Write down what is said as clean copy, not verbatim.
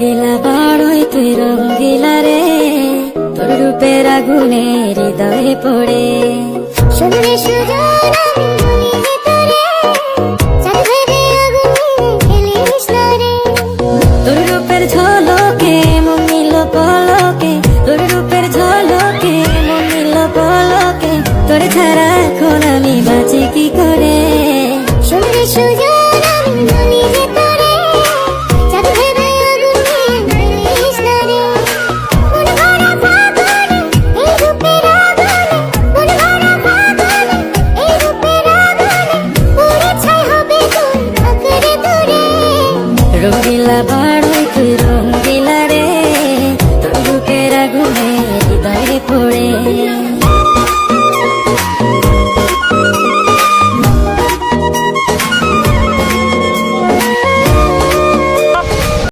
দিলা বড়ই তুই রঙ্গিলা রে, তোর রূপের আগুনে হৃদয়ে পড়ে। শুনলে সুজন আমি বলি যে তোরে, চাঁদ ভেবে আগুনে খেলিস না রে। তোর রূপের ঝলক